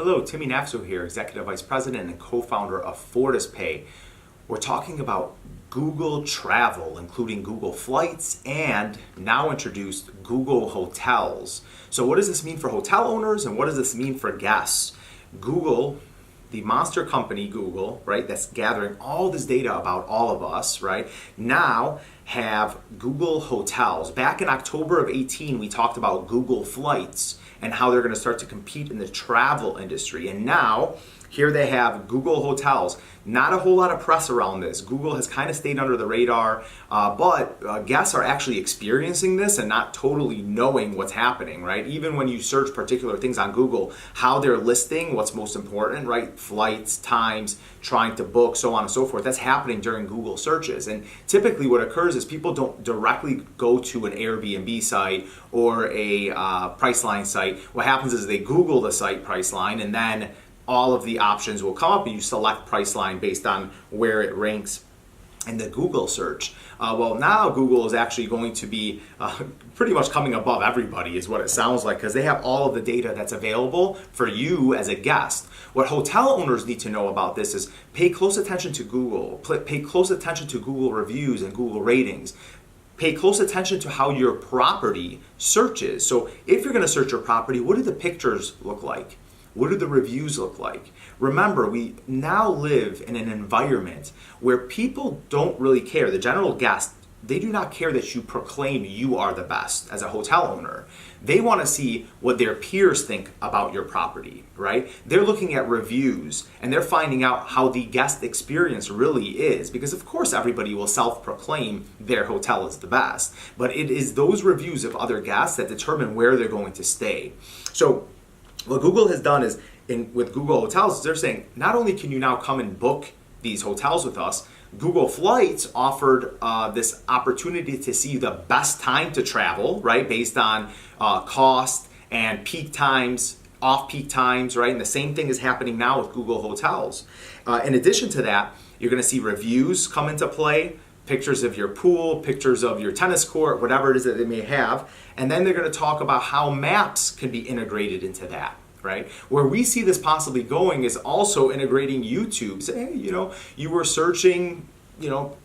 Hello, Timmy Nafso here, Executive Vice President and co-founder of FortisPay. We're talking about Google Travel, including Google Flights and now introduced Google Hotels. So what does this mean for hotel owners and what does this mean for guests? Google, the monster company Google, right, that's gathering all this data about all of us, right, now have Google Hotels. Back in October of 2018, we talked about Google Flights and how they're going to start to compete in the travel industry. And now, here they have Google Hotels. Not a whole lot of press around this. Google has kind of stayed under the radar, but guests are actually experiencing this and not totally knowing what's happening, right? Even when you search particular things on Google, how they're listing what's most important, right? Flights, times, trying to book, so on and so forth. That's happening during Google searches. And typically what occurs is people don't directly go to an Airbnb site or a Priceline site. What happens is they Google the site Priceline and then all of the options will come up and you select Priceline based on where it ranks in the Google search. Well, now Google is actually going to be pretty much coming above everybody is what it sounds like, because they have all of the data that's available for you as a guest. What hotel owners need to know about this is pay close attention to Google, pay close attention to Google reviews and Google ratings. Pay close attention to how your property searches. So if you're going to search your property, what do the pictures look like? What do the reviews look like? Remember, we now live in an environment where people don't really care. The general guest, they do not care that you proclaim you are the best as a hotel owner. They want to see what their peers think about your property, right? They're looking at reviews and they're finding out how the guest experience really is, because of course everybody will self-proclaim their hotel is the best, but it is those reviews of other guests that determine where they're going to stay. So what Google has done is, with Google Hotels, they're saying not only can you now come and book these hotels with us, Google Flights offered this opportunity to see the best time to travel, right, based on cost and peak times, off-peak times, right? And the same thing is happening now with Google Hotels. In addition to that, you're going to see reviews come into play, pictures of your pool, pictures of your tennis court, whatever it is that they may have. And then they're going to talk about how maps can be integrated into that, right? Where we see this possibly going is also integrating YouTube. Say, hey, you were searching,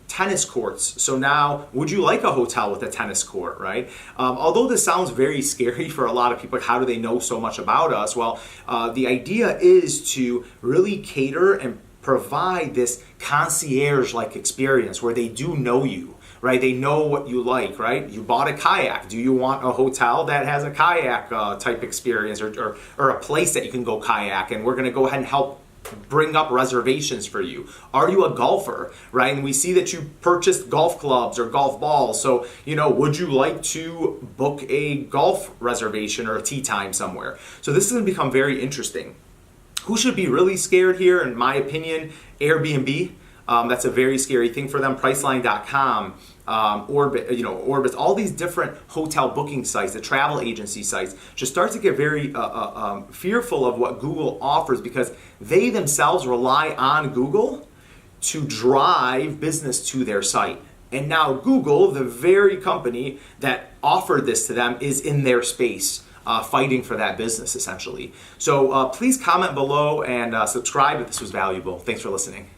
tennis courts. So now, would you like a hotel with a tennis court, right? Although this sounds very scary for a lot of people, how do they know so much about us? Well, the idea is to really cater and provide this concierge-like experience where they do know you, right? They know what you like, right? You bought a kayak. Do you want a hotel that has a kayak type experience or a place that you can go kayak? And we're going to go ahead and help bring up reservations for you. Are you a golfer, right? And we see that you purchased golf clubs or golf balls. So, would you like to book a golf reservation or a tee time somewhere? So this is going to become very interesting. Who should be really scared here, in my opinion? Airbnb. That's a very scary thing for them. Priceline.com, Orbit, all these different hotel booking sites, the travel agency sites, just start to get very fearful of what Google offers, because they themselves rely on Google to drive business to their site. And now Google, the very company that offered this to them, is in their space. Fighting for that business, essentially. So please comment below and subscribe if this was valuable. Thanks for listening.